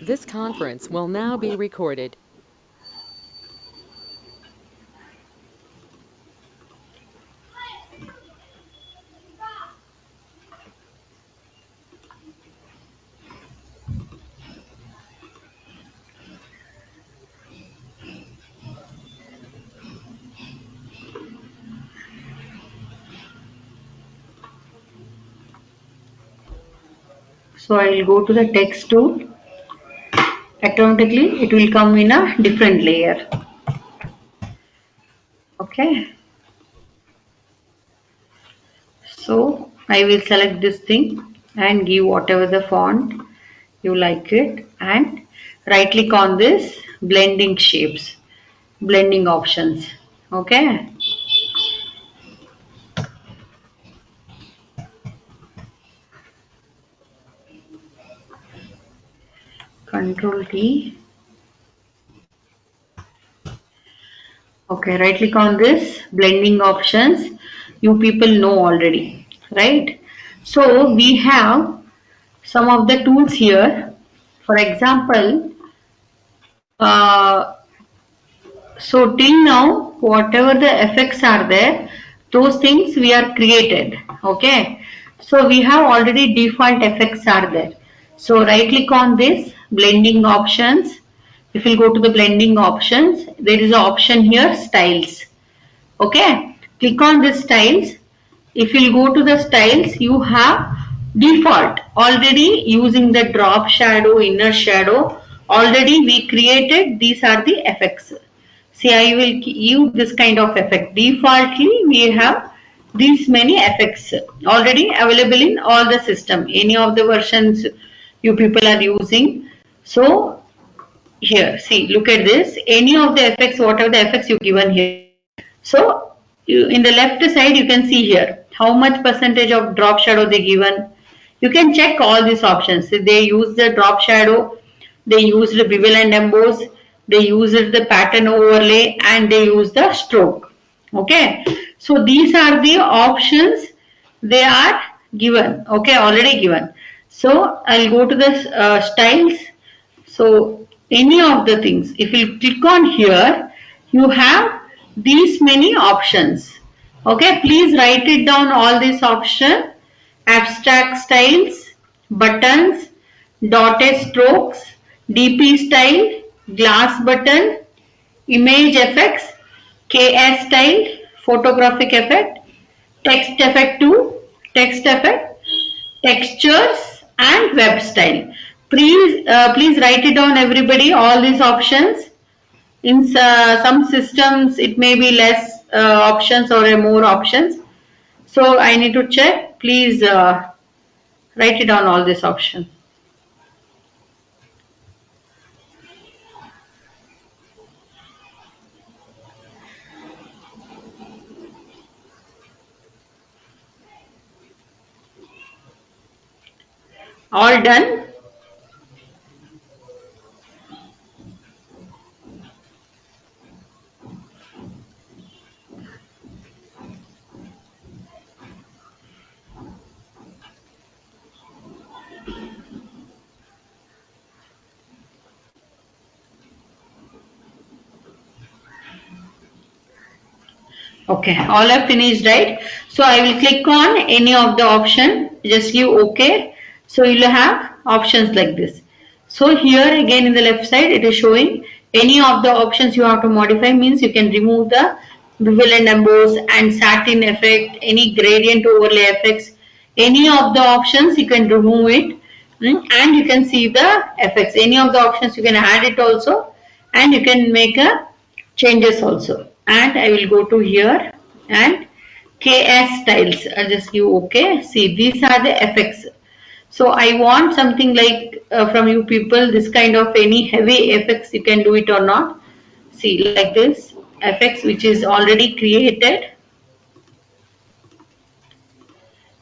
This conference will now be recorded. So I will go to the text tool. Automatically it will come in a different layer. Okay. So I will select this thing and give whatever the font you like it, and right click on this blending shapes, blending options. Okay. Control T. Okay, right click on this blending options. You people know already, right? So we have some of the tools here. For example, uh, so till now, whatever the effects are there, those things we are created. Okay. So we have already default effects are there. So right click on this blending options. If you go to the blending options, there is an option here styles. Okay. Click on this styles. If you go to the styles, you have default already using the drop shadow, inner shadow. Already we created, these are the effects. See, I will use this kind of effect. Defaultly, we have these many effects already available in all the system. Any of the versions you people are using. So here, see, look at this. Any of the effects, whatever the effects you given here. So in the left side, you can see here how much percentage of drop shadow they given. You can check all these options. They use the drop shadow, they use the bevel and emboss, they use the pattern overlay, and they use the stroke. Okay. So these are the options they are given. Okay, already given. So I'll go to the styles. So any of the things, if you click on here, you have these many options. Okay, please write it down all these options. Abstract styles, buttons, dotted strokes, DP style, glass button, image effects, KS style, photographic effect, text effect 2, text effect, textures and web style. Please write it down everybody, all these options. In some systems it may be less options or more options. So I need to check. Please write it down all these options. All done? Okay, all are finished, right? So I will click on any of the option, just give OK. So you will have options like this. So here again in the left side it is showing any of the options you have to modify, means you can remove the bevel and emboss and satin effect, any gradient overlay effects, any of the options you can remove it, and you can see the effects. Any of the options you can add it also, and you can make a changes also. And I will go to here and KS styles. I'll just give OK. See, these are the effects. So I want something like from you people, this kind of any heavy effects, you can do it or not. See, like this effects which is already created.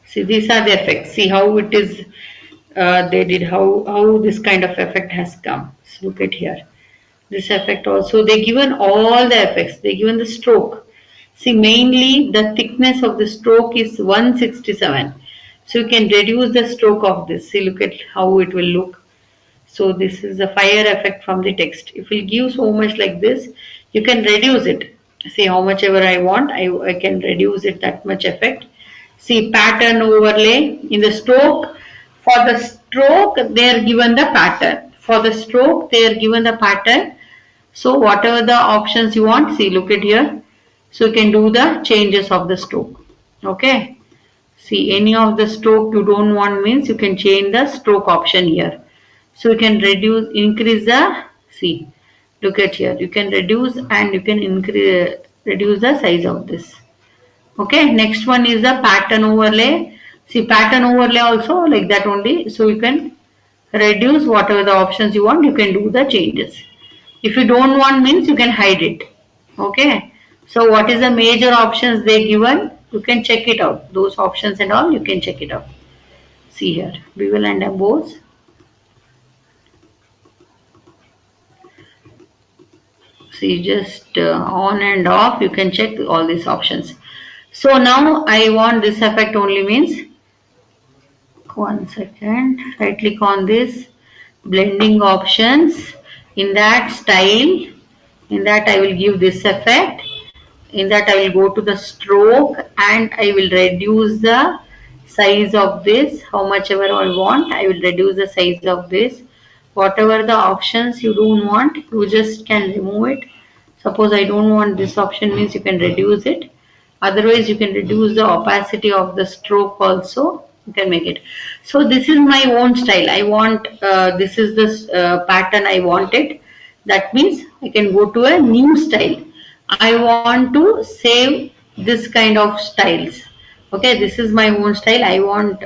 See, these are the effects. See how it is. They did how this kind of effect has come. So look at here. This effect also, they given all the effects. They given the stroke. See, mainly the thickness of the stroke is 167. So you can reduce the stroke of this. See, look at how it will look. So this is the fire effect from the text. If we give so much like this, you can reduce it. See how much ever I want, I can reduce it that much effect. See pattern overlay in the stroke. For the stroke, they are given the pattern. For the stroke, they are given the pattern. So whatever the options you want, see look at here. So you can do the changes of the stroke. Okay. See any of the stroke you don't want means you can change the stroke option here. So you can reduce, increase the, see, look at here. You can reduce and you can increase, reduce the size of this. Okay, next one is the pattern overlay. See pattern overlay also like that only. So you can reduce whatever the options you want, you can do the changes. If you don't want means you can hide it. Okay. So what is the major options they given? You can check it out. Those options and all you can check it out. See here, bevel and emboss. See just on and off you can check all these options. So now I want this effect only means, one second, right click on this blending options. In that style, in that I will give this effect. In that I will go to the stroke and I will reduce the size of this. How much ever I want, I will reduce the size of this. Whatever the options you don't want, you just can remove it. Suppose I don't want this option means you can reduce it. Otherwise you can reduce the opacity of the stroke also. You can make it. So this is my own style. I want, this is the pattern I wanted. That means I can go to a new style. I want to save this kind of styles. Okay, this is my own style. I want,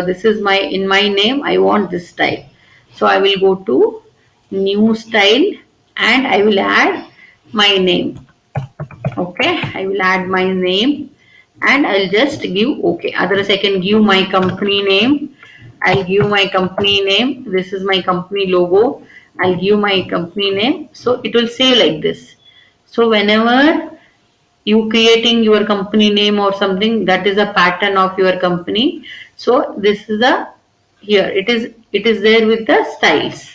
this is my, in my name, I want this style. So I will go to new style and I will add my name. Okay, I will add my name and I'll just give OK. Otherwise I can give my company name. I'll give my company name. This is my company logo. I'll give my company name. So it will say like this. So whenever you creating your company name or something, that is a pattern of your company. So this is a, here it is there with the styles.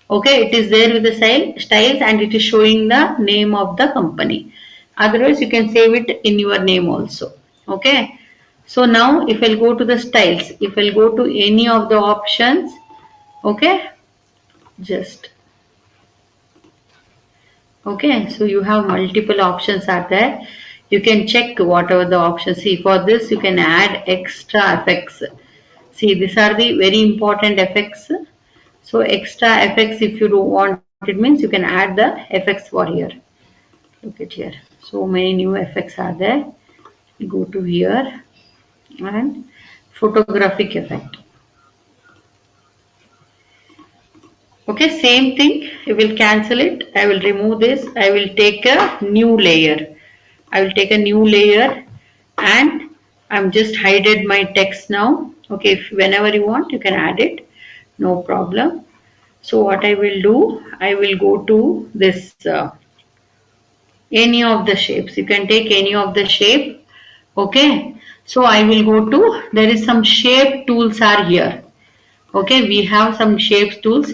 Okay, it is there with the styles and it is showing the name of the company. Otherwise you can save it in your name also. Okay, so now if I'll go to the styles, if I'll go to any of the options, okay, just, okay, so you have multiple options are there. You can check whatever the options. See, for this you can add extra effects. See, these are the very important effects. So extra effects, if you don't want it means you can add the effects for here. Look at here. So many new effects are there. Go to here and photographic effect. Okay, same thing. I will cancel it. I will remove this. I will take a new layer. I will take a new layer and I'm just hided my text now. Okay, if whenever you want, you can add it. No problem. So what I will do, I will go to this any of the shapes. You can take any of the shape. Okay. So I will go to, there is some shape tools are here. Okay, we have some shapes tools.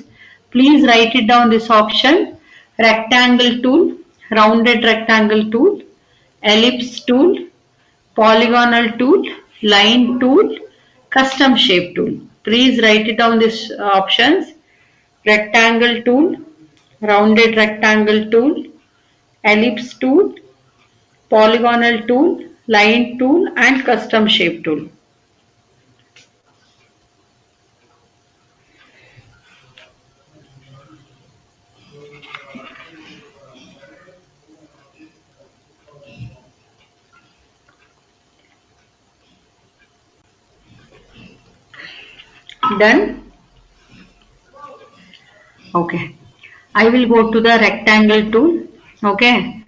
Please write it down this option. Rectangle tool, rounded rectangle tool, ellipse tool, polygonal tool, line tool, custom shape tool. Please write it down these options. Rectangle tool, rounded rectangle tool, ellipse tool, polygonal tool, line tool and custom shape tool. Done? Okay. I will go to the rectangle tool. Okay.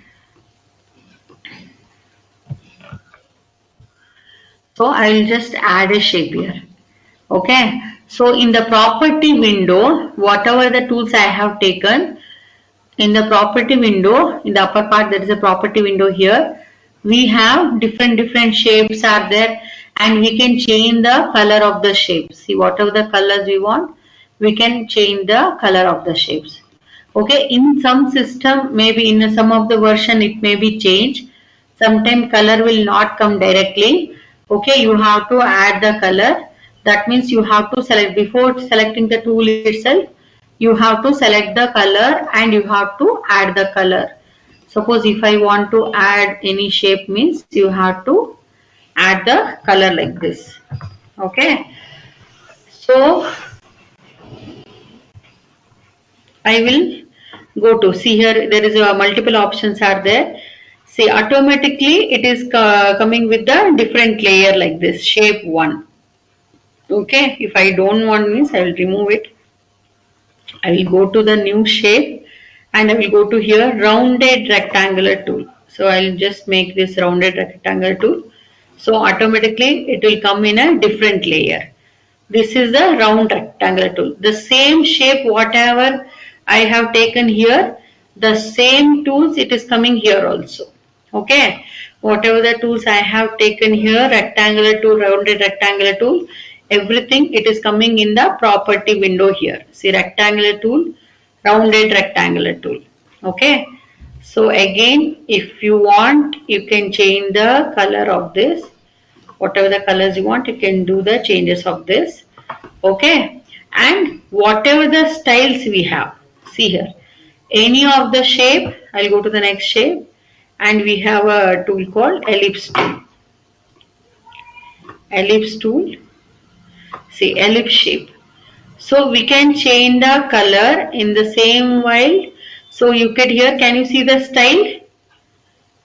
So I will just add a shape here. Okay. So in the property window, whatever the tools I have taken, in the property window, in the upper part there is a property window here. We have different shapes are there and we can change the color of the shape. See whatever the colors we want, we can change the color of the shapes. Okay, in some system, maybe in some of the version it may be changed. Sometimes color will not come directly. Okay, you have to add the color. That means you have to select, before selecting the tool itself, you have to select the color and you have to add the color. Suppose if I want to add any shape, means you have to add the color like this. Okay, so I will go to, see here there is a multiple options are there. See, automatically it is coming with the different layer like this, shape 1. Okay, if I don't want means I will remove it. I will go to the new shape and I will go to here rounded rectangular tool. So I will just make this rounded rectangular tool. So automatically it will come in a different layer. This is the round rectangular tool. The same shape whatever I have taken here, the same tools it is coming here also. Okay. Whatever the tools I have taken here, rectangular tool, rounded rectangular tool, everything it is coming in the property window here. See, rectangular tool, rounded rectangular tool. Okay. So again, if you want, you can change the color of this. Whatever the colors you want, you can do the changes of this. Okay, and whatever the styles we have, see here, any of the shape, I'll go to the next shape, and we have a tool called ellipse tool. Ellipse tool, see, ellipse shape. So we can change the color in the same way. So you can here, can you see the style?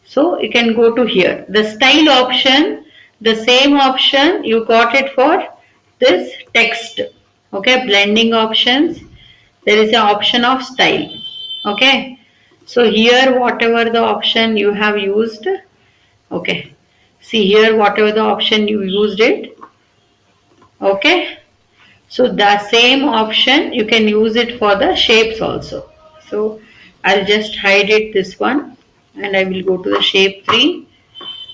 So you can go to here, the style option, the same option you got it for this text. Okay, blending options, there is an option of style. Okay, so here whatever the option you have used, okay, see here whatever the option you used it. Okay, so the same option you can use it for the shapes also. So I'll just hide it, this one, and I will go to the shape 3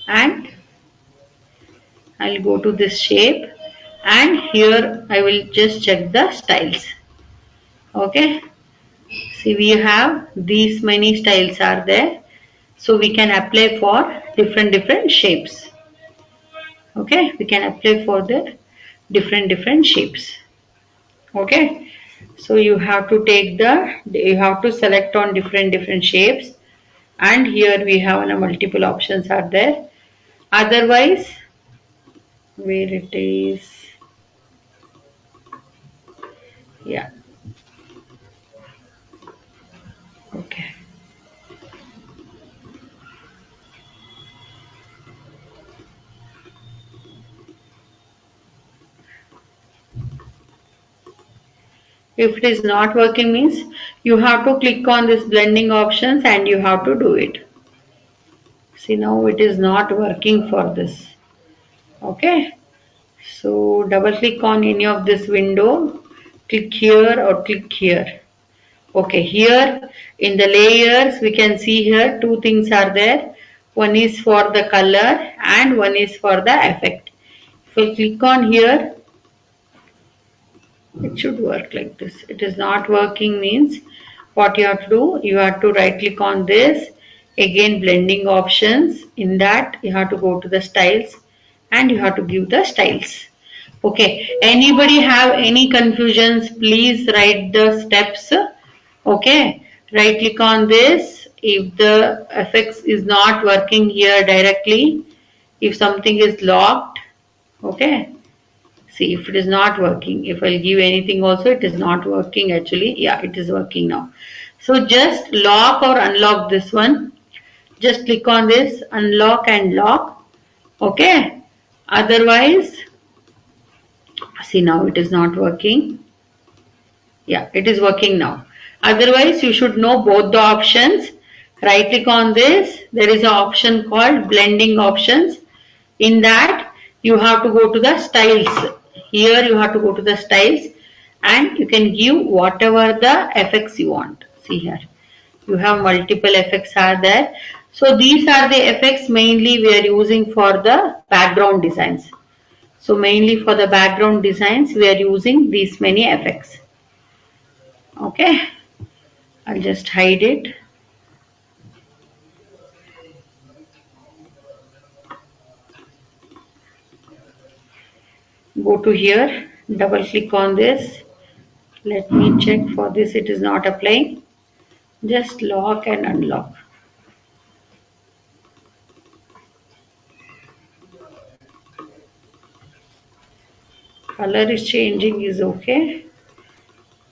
and I'll go to this shape and here I will just check the styles. Okay, see, we have these many styles are there, so we can apply for different shapes. Okay, we can apply for the different shapes. Okay, so you have to take you have to select on different shapes, and here we have multiple options are there. Otherwise, where it is, yeah, okay. If it is not working means you have to click on this blending options and you have to do it. See, now it is not working for this. Okay, so double click on any of this window, click here or click here. Okay, here in the layers we can see here two things are there. One is for the color and one is for the effect. If we click on here, it should work like this. It is not working means what you have to do, you have to right click on this, again blending options, in that you have to go to the styles and you have to give the styles. Okay, anybody have any confusions, please write the steps. Okay, right click on this, if the effects is not working here directly, if something is locked, okay, see, if it is not working, if I'll give anything also, it is not working actually. Yeah, it is working now. So just lock or unlock this one. Just click on this, unlock and lock. Okay. Otherwise, see, now it is not working. Yeah, it is working now. Otherwise, you should know both the options. Right click on this. There is an option called blending options. In that, you have to go to the styles. Here you have to go to the styles and you can give whatever the effects you want. See here, you have multiple effects are there. So these are the effects mainly we are using for the background designs. So mainly for the background designs we are using these many effects. Okay, I'll just hide it. Go to here, double click on this. Let me check. For this it is not applying. Just lock and unlock. Color is changing is okay,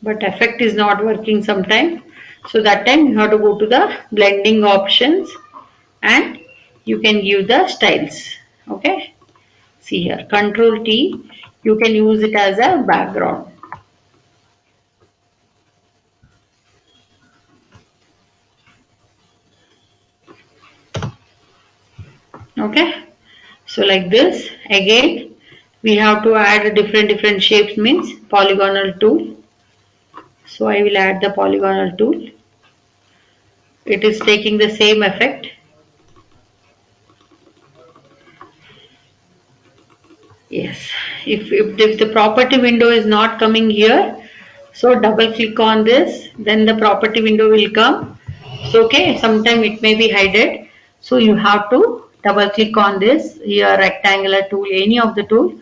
but effect is not working sometime. So that time you have to go to the blending options and you can give the styles. Okay, see here, Control T, you can use it as a background. Okay, so like this. Again we have to add different shapes, means polygonal tool. So I will add the polygonal tool. It is taking the same effect. Yes, if the property window is not coming here, so double click on this, then the property window will come. So okay, sometime it may be hidden. So you have to double click on this here, rectangular tool, any of the tool.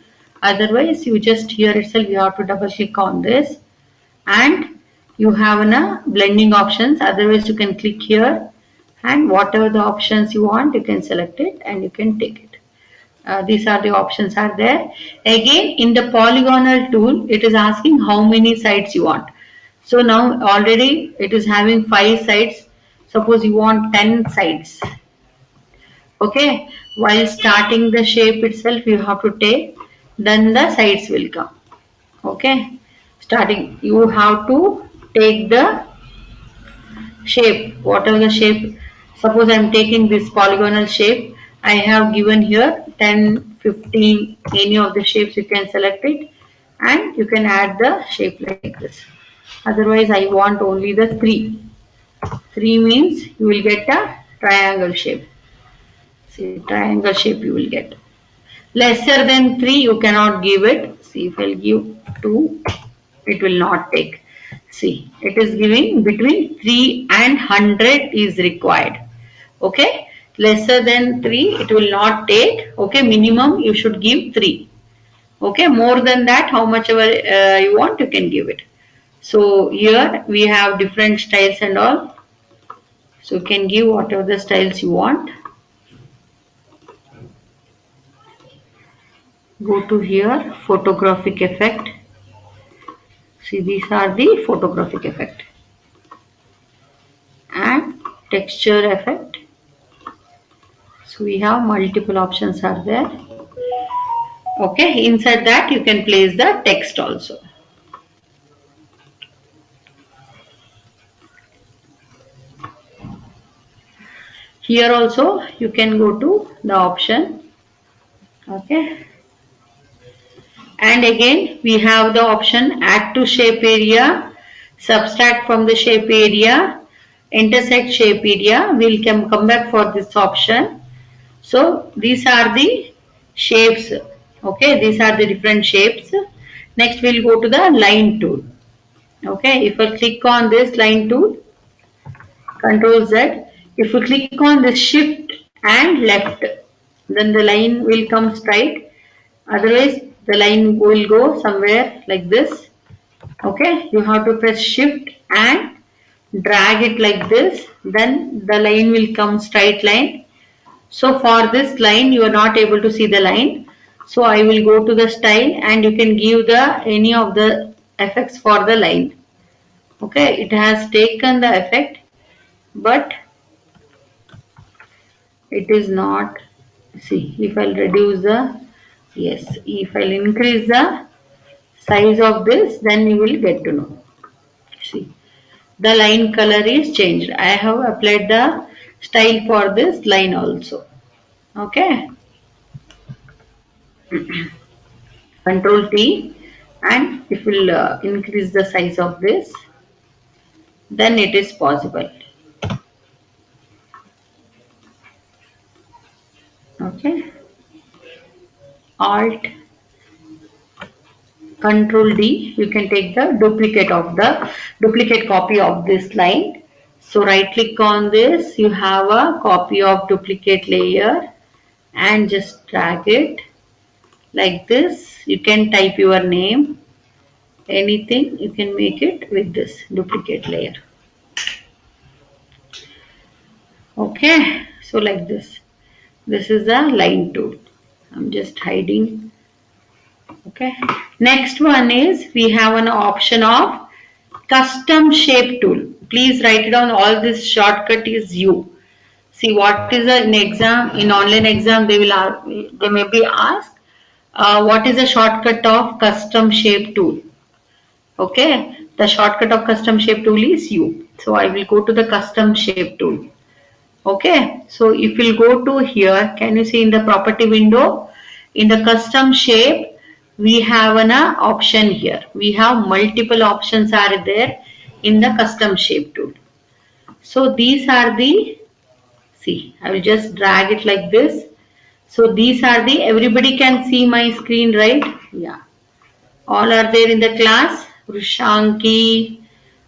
Otherwise you just here itself you have to double click on this, and you have a blending options. Otherwise you can click here, and whatever the options you want you can select it and you can take it. These are the options are there. Again in the polygonal tool it is asking how many sides you want. So now already it is having 5 sides. Suppose you want 10 sides. Okay, while starting the shape itself you have to take, then the sides will come. Okay, starting you have to take the shape, whatever the shape. Suppose I am taking this polygonal shape, I have given here 10, 15, any of the shapes you can select it and you can add the shape like this. Otherwise I want only the 3. 3 means you will get a triangle shape. See, triangle shape you will get. Lesser than 3 you cannot give it. See, if I give 2, it will not take. See, it is giving between 3 and 100 is required. Okay, lesser than 3 it will not take. Okay, minimum you should give 3. Okay, more than that how much ever you want you can give it. So here we have different styles and all. So you can give whatever the styles you want. Go to here, photographic effect. See, these are the photographic effect and texture effect. So we have multiple options are there. Okay, inside that you can place the text also. Here also you can go to the option. Okay, and again we have the option add to shape area, subtract from the shape area, intersect shape area. We'll come back for this option. So these are the shapes. Okay, these are the different shapes. Next we'll go to the line tool. Okay, if I click on this line tool, Control Z, if you click on the shift and left, then the line will come straight. Otherwise the line will go somewhere like this. Okay, you have to press shift and drag it like this, then the line will come straight line. So for this line you are not able to see the line. So I will go to the style and you can give the any of the effects for the line. Okay, it has taken the effect, but it is not. See, if I'll reduce the, yes, if I'll increase the size of this, then you will get to know. See, the line color is changed. I have applied the style for this line also. Okay, Control T, and if we'll increase the size of this, then it is possible. Okay, Alt Control D, you can take the duplicate copy of this line. So right click on this, you have a copy of duplicate layer and just drag it like this. You can type your name, anything, you can make it with this duplicate layer. Okay, so like this. This is the line tool. I'm just hiding. Okay. Next one is we have an option of custom shape tool. Please write it down. All this shortcut is U. See what is an exam, in online exam they may be asked what is the shortcut of custom shape tool. Okay, the shortcut of custom shape tool is U. So I will go to the custom shape tool. Okay, so if you go to here, can you see in the property window, in the custom shape, we have an option here. We have multiple options are there in the custom shape tool. So these are the, see, I will just drag it like this. So these are the, everybody can see my screen, right? Yeah. All are there in the class. Rushanki,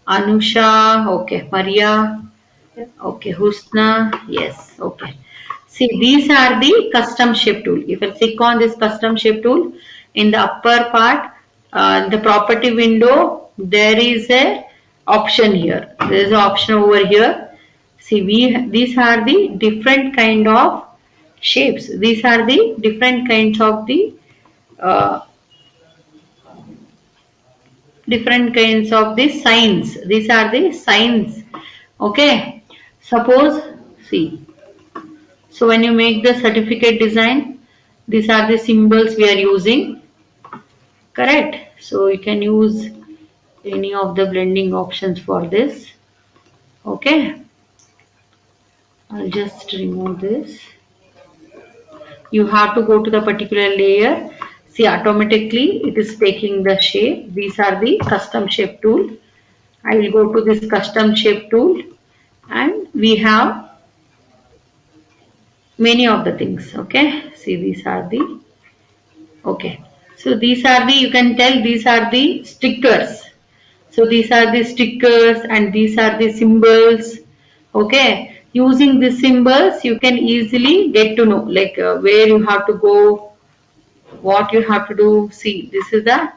Anusha, okay, Maria, okay, Husna, yes, okay. See, these are the custom shape tool. If I click on this custom shape tool, in the upper part, the property window, there is a option here. There is an option over here. See, these are the different kind of shapes. These are the different kinds of the uh, signs. These are the signs. Okay. Suppose, see. So when you make the certificate design, these are the symbols we are using. Correct. So you can use any of the blending options for this. Okay. I'll just remove this. You have to go to the particular layer. See, automatically it is taking the shape. These are the custom shape tool. I will go to this custom shape tool and we have many of the things. Okay. See, these are the, okay. So these are the, you can tell these are the stickers. So these are the stickers and these are the symbols. Okay. Using these symbols, you can easily get to know like where you have to go, what you have to do. See, this is the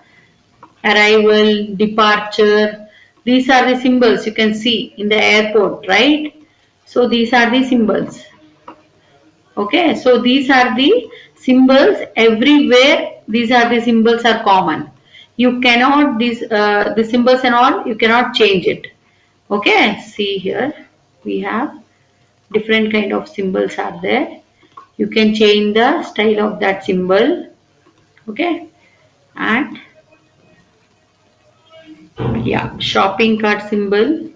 arrival, departure. These are the symbols you can see in the airport, right? So these are the symbols. Okay, so these are the symbols everywhere. These are the symbols are common. You cannot the symbols and all you cannot change it. Okay, see here we have different kind of symbols are there. You can change the style of that symbol. Okay, and yeah, shopping cart symbol.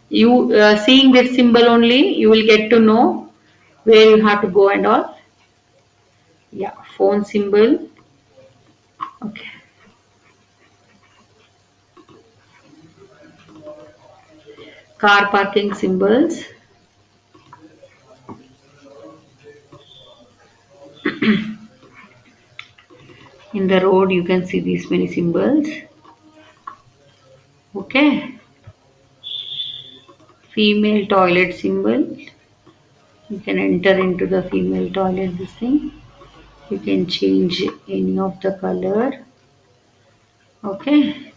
You seeing this symbol only, you will get to know where you have to go and all. Yeah, phone symbol. Okay. Car parking symbols. In the road you can see these many symbols. Okay. Female toilet symbol. You can enter into the female toilet this thing. You can change any of the color. Okay.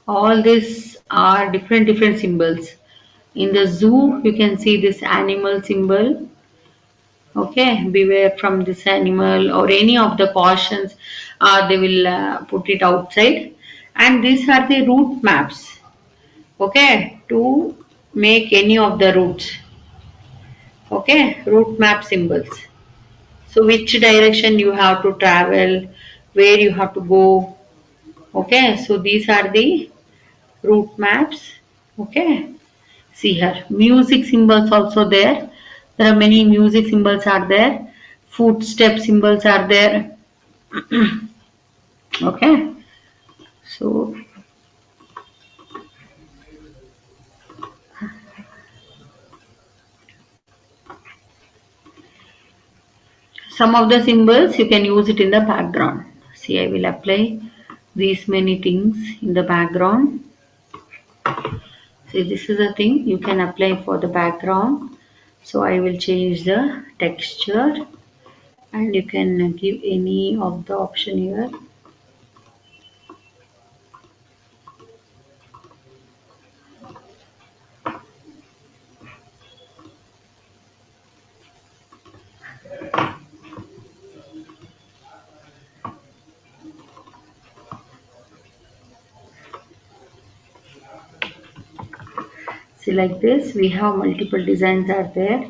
All these are different symbols. In the zoo you can see this animal symbol. Okay, beware from this animal or any of the cautions they will put it outside. And these are the route maps. Okay, to make any of the routes. Okay, route map symbols. So which direction you have to travel, where you have to go. Okay, so these are the route maps. Okay, see here, music symbols also there. There are many music symbols are there. Footstep symbols are there. Okay, so some of the symbols you can use it in the background. See, I will apply these many things in the background. See, this is a thing you can apply for the background. So I will change the texture and you can give any of the option here. See, like this we have multiple designs are there,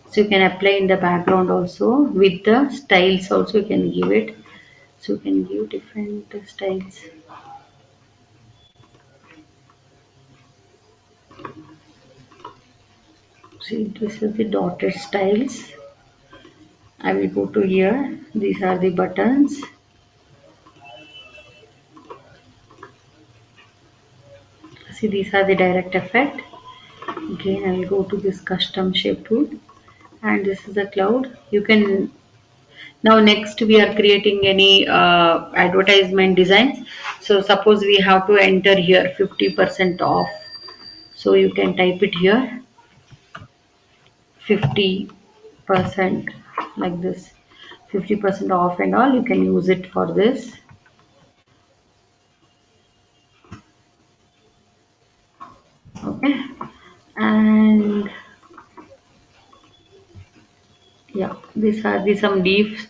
so you can apply in the background also. With the styles also you can give it, so you can give different styles. See, this is the dotted styles. I will go to here. These are the buttons. See, these are the direct effect. Again, I will go to this custom shape tool, and this is a cloud. You can now next we are creating any advertisement designs. So suppose we have to enter here 50% off. So you can type it here 50% like this. 50% off and all, you can use it for this. Okay, and yeah, these are the some leaf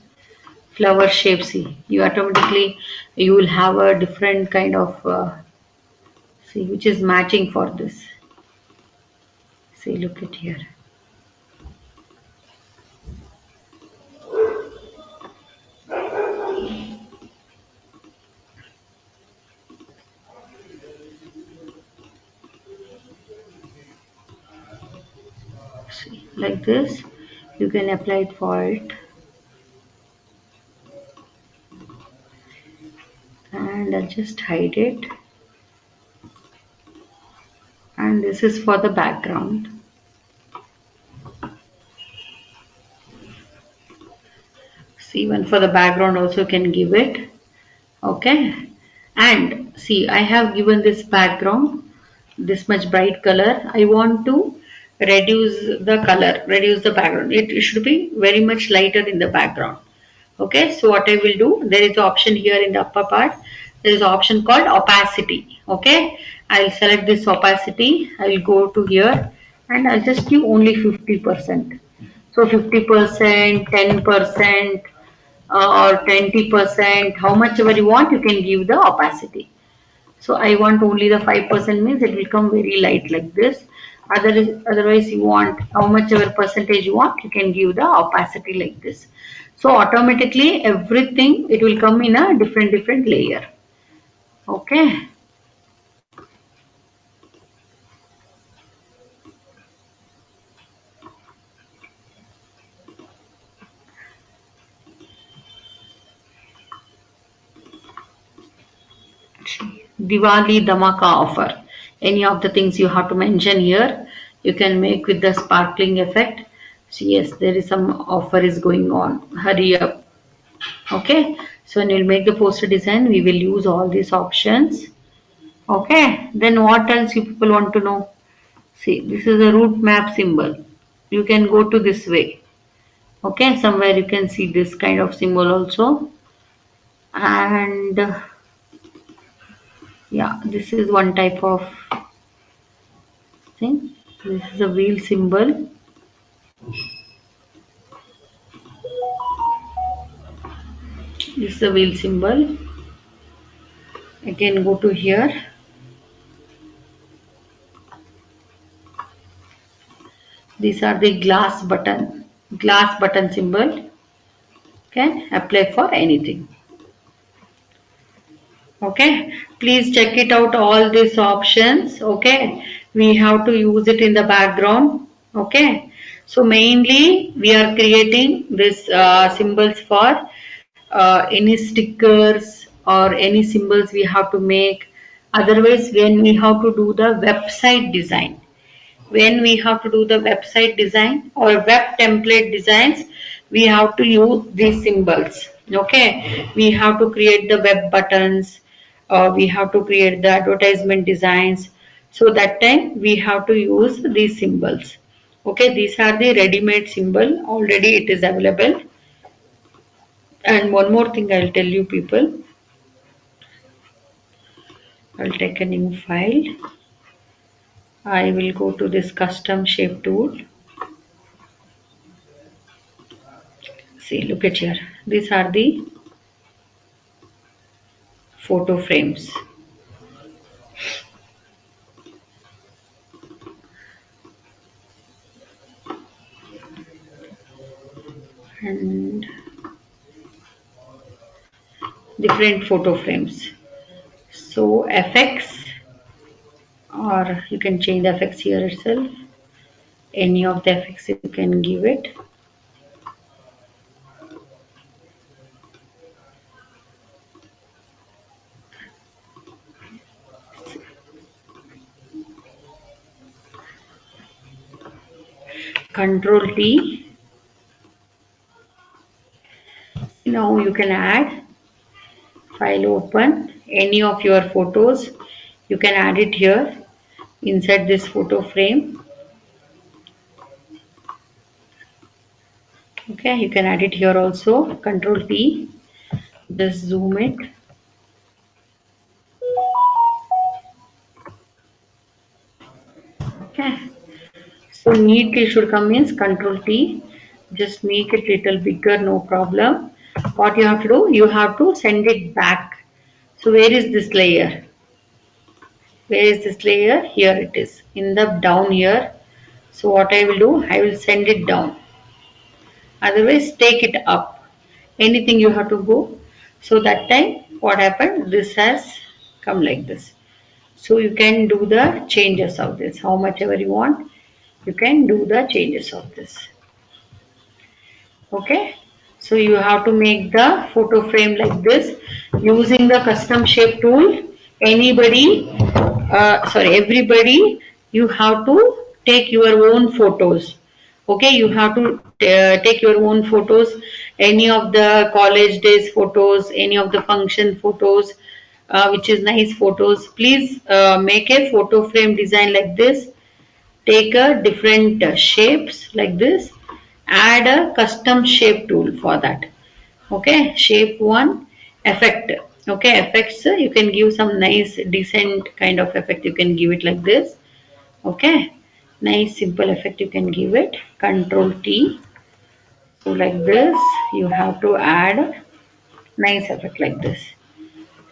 flower shapes. See, you automatically you will have a different kind of see which is matching for this. See, look at here. See, like this you can apply it for it, and I'll just hide it, and this is for the background. See, even for the background also can give it. Okay, and see, I have given this background this much bright color. I want to reduce the color, reduce the background. It should be very much lighter in the background. Okay, so what I will do, there is an option here in the upper part. There is an option called opacity. Okay, I'll select this opacity. I will go to here and I'll just give only 50%. So 50%, 10%, or 20%, how much ever you want, you can give the opacity. So I want only the 5%, means it will come very light like this. Otherwise you want how much ever percentage you want, you can give the opacity like this. So automatically everything it will come in a different layer. Okay. Diwali Dhamaka offer. Any of the things you have to mention here, you can make with the sparkling effect. So yes, there is some offer is going on. Hurry up. Okay. So when we'll make the poster design, we will use all these options. Okay. Then what else you people want to know? See, this is a route map symbol. You can go to this way. Okay. Somewhere you can see this kind of symbol also. And yeah, this is one type of thing. This is a wheel symbol. This is a wheel symbol. Again, go to here. These are the glass button symbol. Can apply for anything. Okay, please check it out, all these options. Okay, we have to use it in the background. Okay, so mainly we are creating this symbols for any stickers or any symbols we have to make. Otherwise, when we have to do the website design, or web template designs, we have to use these symbols. Okay, we have to create the web buttons, we have to create the advertisement designs. So that time we have to use these symbols. Okay, these are the ready-made symbol. Already it is available. And one more thing I'll tell you people. I'll take a new file. I will go to this custom shape tool. See, look at here. These are the photo frames. And different photo frames. So FX, or you can change the FX here itself. Any of the FX you can give it. Control T. Now you can add, file open, any of your photos. You can add it here inside this photo frame. Okay, you can add it here also. Control T. Just zoom it. Okay. So neatly should come means Control T. Just make it little bigger, no problem. What you have to do, you have to send it back. So where is this layer? Where is this layer? Here it is, in the down here. So what I will do, I will send it down. Otherwise take it up. Anything you have to go. So that time what happened, this has come like this. So you can do the changes of this. How much ever you want, you can do the changes of this. Okay, so you have to make the photo frame like this using the custom shape tool. Everybody, you have to take your own photos. Okay, you have to take your own photos, any of the college days photos, any of the function photos, which is nice photos. Please make a photo frame design like this. Take a different shapes like this, add a custom shape tool for that. Okay, shape 1, effect. Okay, effects, you can give some nice decent kind of effect, you can give it like this. Okay, nice simple effect you can give it. Control T. So like this you have to add nice effect like this.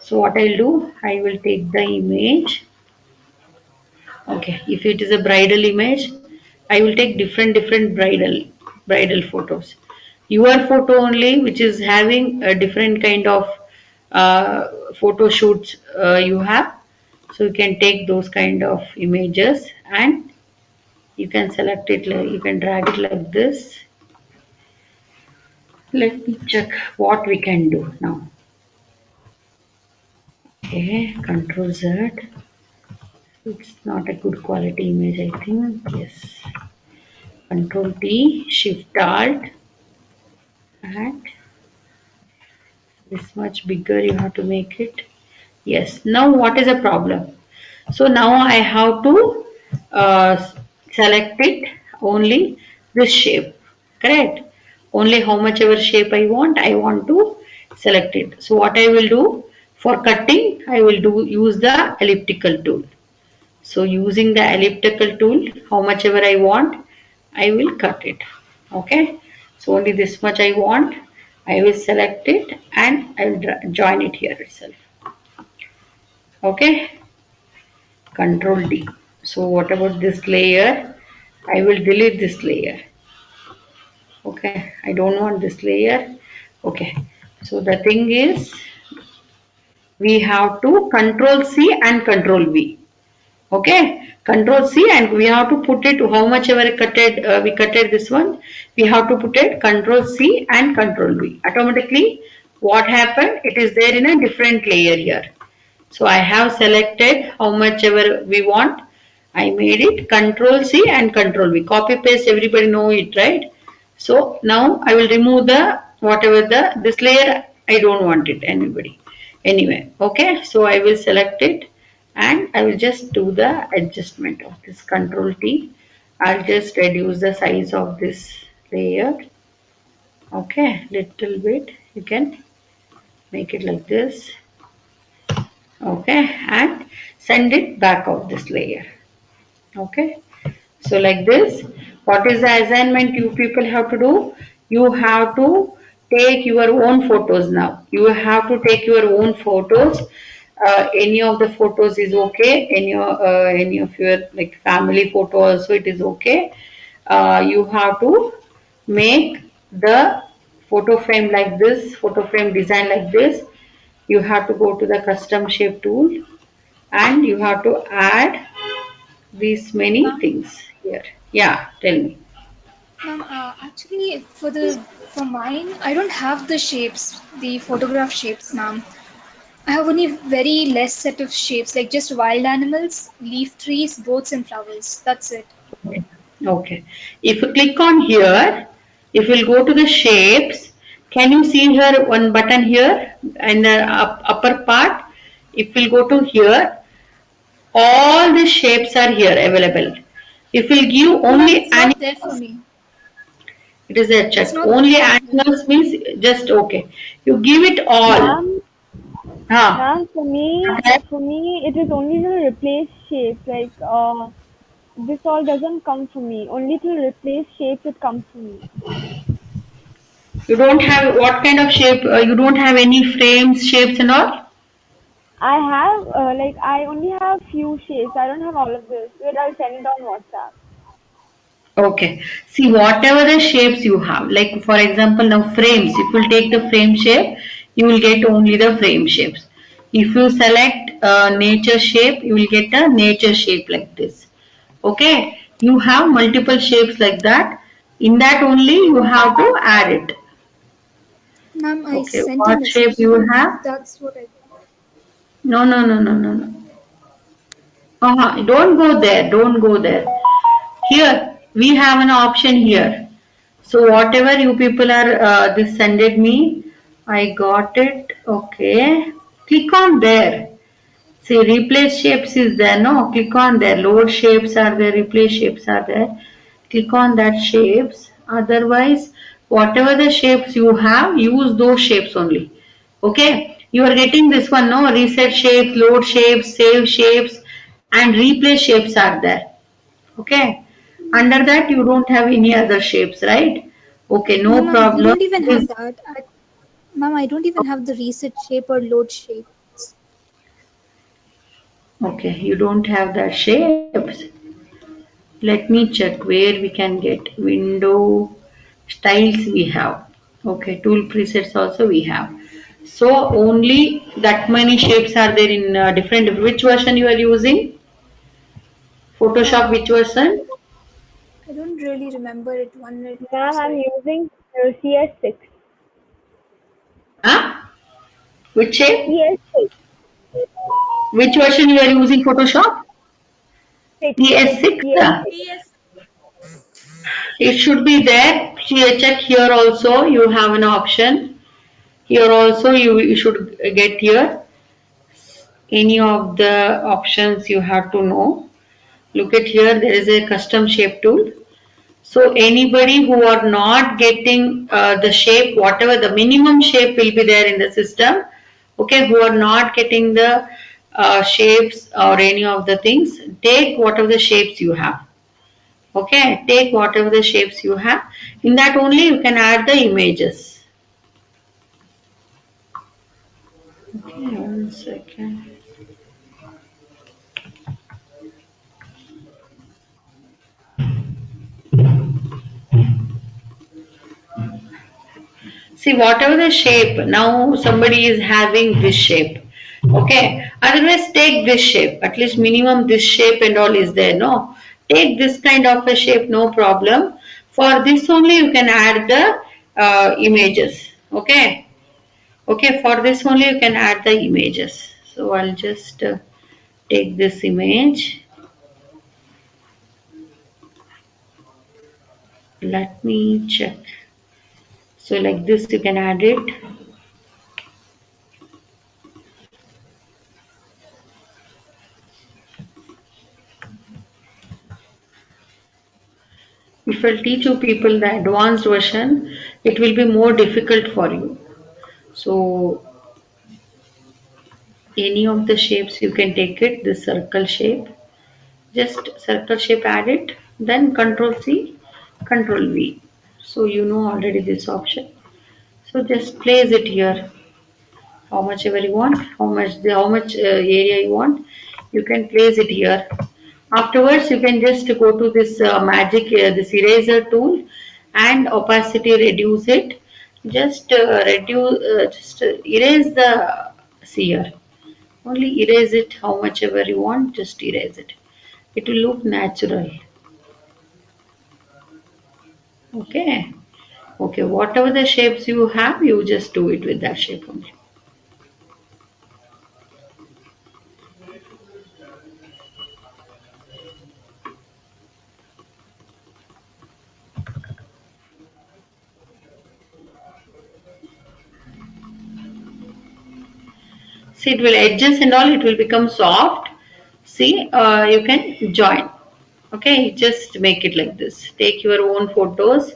So what I'll do, I will take the image. Okay, if it is a bridal image, I will take different bridal photos. Your photo only, which is having a different kind of photo shoots you have. So you can take those kind of images and you can select it, like you can drag it like this. Let me check what we can do now. Okay, Control Z. It's not a good quality image, I think. Yes. Control T, Shift Alt, and this much bigger you have to make it. Yes. Now what is the problem? So now I have to select it only this shape. Correct? Only how much ever shape I want to select it. So what I will do for cutting, I will use the elliptical tool. So using the elliptical tool, how much ever I want, I will cut it. Okay. So only this much I want. I will select it and I will join it here itself. Okay. Control D. So what about this layer? I will delete this layer. Okay. I don't want this layer. Okay. So the thing is, we have to Control C and Control V. Okay, Control C, and we have to put it how much ever we cutted this one, we have to put it Control C and Control V. Automatically what happened, it is there in a different layer here. So I have selected how much ever we want, I made it Control C and Control V. Copy paste, everybody know it, right? So now I will remove the whatever this layer, I don't want it anybody. anyway. Okay, so I will select it and I will just do the adjustment of this. Control T. I'll just reduce the size of this layer. Okay, little bit. You can make it like this. Okay, and send it back of this layer. Okay, so like this, what is the assignment you people have to do? You have to take your own photos now. You have to take your own photos. Any of the photos is okay. Any of your like family photo also it is okay. You have to make the photo frame like this, photo frame design like this. You have to go to the custom shape tool and you have to add these many Ma'am, things here. Yeah, tell me. ma'am, actually for mine, I don't have the shapes, the photograph shapes, ma'am. I have only very less set of shapes, like just wild animals, leaf trees, boats, and flowers. That's it. Okay. Okay. If you click on here, if you'll go to the shapes, can you see here one button here in the upper part? If we'll go to here, all the shapes are here available. If we'll give No, ma'am, only it's not there for animals, me. it is a It's check. not Only there for me. animals means just okay. You give it all. Ma'am, Huh. ma'am, for me, it is only the replace shapes. Like, this all doesn't come for me. Only to replace shapes it comes for me. You don't have what kind of shape? You don't have any frames, shapes and all? I have, I only have few shapes. I don't have all of this. Wait, I'll send it on WhatsApp. Okay. See, whatever the shapes you have, like for example, now frames, if you take the frame shape, you will get only the frame shapes. If you select nature shape, you will get a nature shape like this. Okay. You have multiple shapes like that. In that only you have to add it. Ma'am, I Okay. sent a What shape message. you have? That's what I. No, no, no, no, no, no. Don't go there. Don't go there. Here, we have an option here. So whatever you people are this sended me, I got it. Okay. Click on there. See replace shapes is there. No, click on there. Load shapes are there. Replace shapes are there. Click on that shapes. Otherwise, whatever the shapes you have, use those shapes only. Okay. You are getting this one. No, reset shapes, load shapes, save shapes, and replace shapes are there. Okay. Under that you don't have any other shapes, right? Okay, No, no ma'am, we problem. don't even This have that. Ma'am, I don't even have the reset shape or load shape. okay, you don't have that shapes. Let me check where we can get window styles we have. Okay, tool presets also we have. So only that many shapes are there in different. Which version you are using? Photoshop Uh, which version? I don't really remember it. One minute, ma'am. Ma'am, I'm Sorry. using CS6. Huh? Which shape? CS6. Which version you are using Photoshop? 6. PS6. CS6. It should be there. Check here also. You have an option. Here also you should get here. Any of the options you have to know. Look at here. There is a custom shape tool. So anybody who are not getting the shape, whatever the minimum shape will be there in the system. Okay, who are not getting the shapes or any of the things, take whatever the shapes you have. Okay, take whatever the shapes you have. In that only you can add the images. Okay, 1 second. See, whatever the shape, now somebody is having this shape. Okay, otherwise take this shape. At least minimum this shape and all is there. No, take this kind of a shape, no problem. For this only you can add the images. Okay, okay, for this only you can add the images. So I'll just take this image. Let me check. So like this you can add it. If I'll teach you people the advanced version, it will be more difficult for you. So any of the shapes you can take it, this circle shape, just circle shape, add it, then control C, control V. So you know already this option. So just place it here, how much ever you want, how much area you want, you can place it here. Afterwards, you can just go to this magic, this eraser tool, and opacity reduce it. Just erase the seer. Only erase it how much ever you want. Just erase it. It will look natural. Okay. Okay. Whatever the shapes you have, you just do it with that shape only. See, it will adjust and all. It will become soft. See, you can join. Okay, just make it like this. Take your own photos.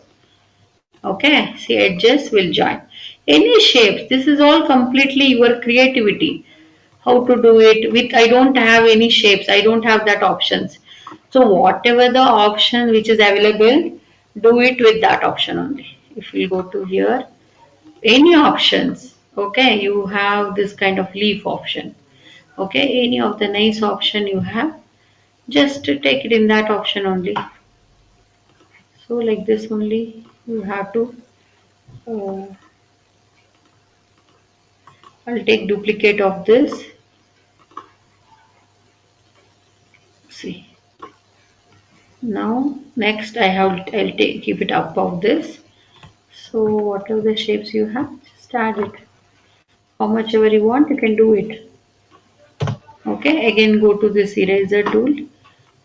Okay, see, edges will join. Any shapes. This is all completely your creativity. How to do it with, I don't have any shapes. I don't have that options. So whatever the option which is available, do it with that option only. If we go to here, any options. Okay, you have this kind of leaf option. Okay, any of the nice option you have, just take it in that option only. So like this only you have to. uh, I'll take duplicate of this. See, now next I'll take keep it up of this. So whatever the shapes you have, just add it. How much ever you want, you can do it. Okay, again go to this eraser tool.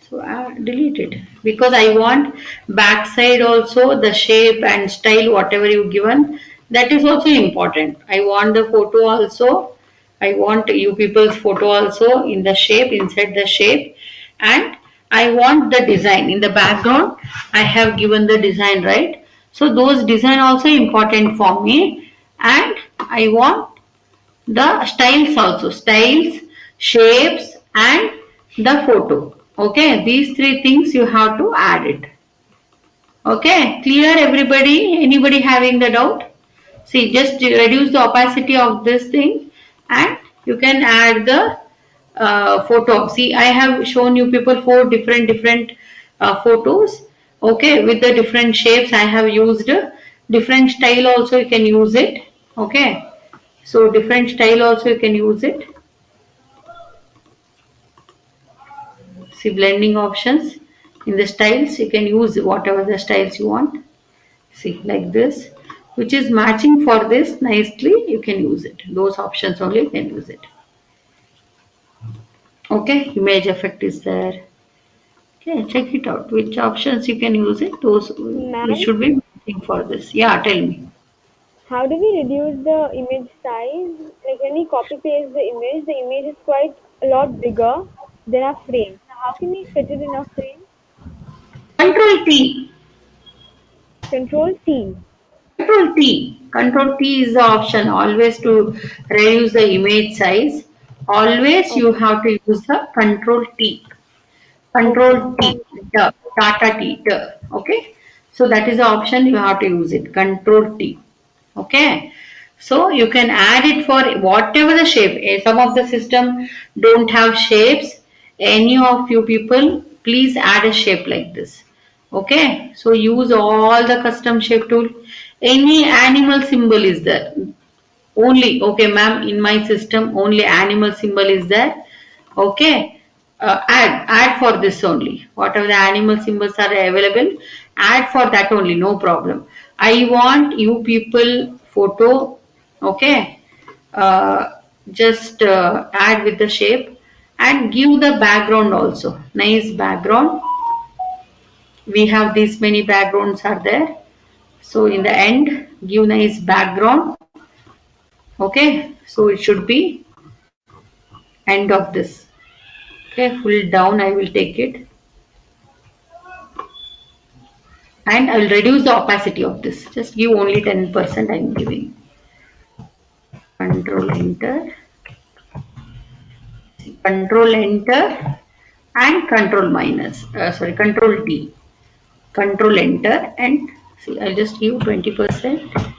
So delete it, because I want backside also the shape and style whatever you given, that is also important. I want the photo also. I want you people's photo also in the shape, inside the shape, and I want the design in the background. I have given the design, right? So those design also important for me, and I want the styles also, styles, shapes, and the photo. Okay, these three things you have to add it. Okay, clear everybody? Anybody having the doubt? See, just reduce the opacity of this thing, and you can add the photo. See, I have shown you people four different photos. Okay, with the different shapes I have used. Different style also you can use it. Okay, so different style also you can use it. See, blending options in the styles, you can use whatever the styles you want. See, like this, which is matching for this nicely, you can use it. Those options only you can use it. Okay, image effect is there. Okay, check it out. Which options you can use it, those which Ma'am, should be matching for this. Yeah, tell me. how do we reduce the image size? Like when we copy paste the image is quite a lot bigger than a frame. So how can we fit it in a frame? Control T. Control T. Control T. Control T is the option always to reduce the image size. Always you Okay. have to use the Control T. Okay. Control T, Thank you. the Tata T, the, okay. So that is the option you have to use it. Control T, okay. So you can add it for whatever the shape. Some of the system don't have shapes. Any of you people, please add a shape like this. Okay. So use all the custom shape tool. Any animal symbol is there. Only, okay, ma'am, in my system, only animal symbol is there. Okay. Add for this only. Whatever the animal symbols are available, add for that only, no problem. I want you people photo, okay. Uh, just add with the shape and give the background also. Nice background. We have these many backgrounds are there. So in the end, give nice background. Okay. So it should be end of this. Okay. Full down I will take it. and I'll reduce the opacity of this. Just give only 10% I'm giving. Control enter. Control enter and control minus. Control D. Control enter and see, I'll just give 20%.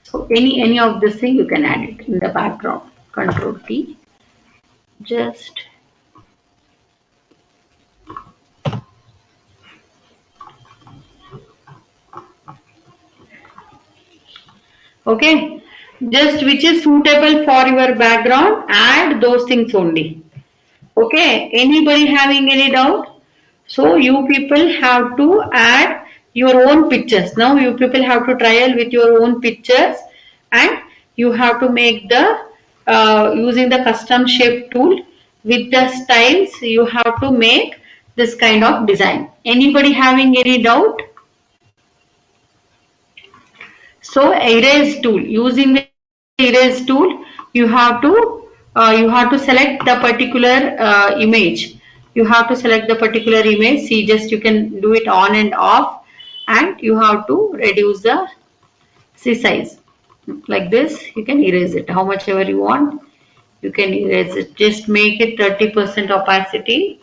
So any of this thing you can add it in the background. Control T. Just okay. Just which is suitable for your background, add those things only. Okay. Anybody having any doubt? So you people have to add your own pictures. Now you people have to trial with your own pictures and you have to make the using the custom shape tool with the styles you have to make this kind of design. Anybody having any doubt? So erase tool, using the erase tool you have to select the particular image. You have to select the particular image. See, just you can do it on and off and you have to reduce the size like this. You can erase it how much ever you want. You can erase it. Just make it 30% opacity.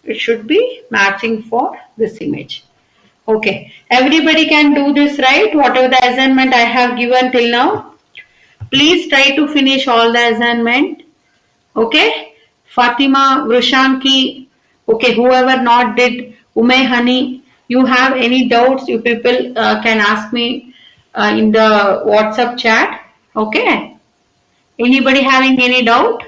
It should be matching for this image. Okay, everybody can do this, right? Whatever the assignment I have given till now, please try to finish all the assignment. Okay, Fatima, Vrushanki, okay, whoever not did, Ume Honey, you have any doubts, you people can ask me in the WhatsApp chat. Okay, anybody having any doubt?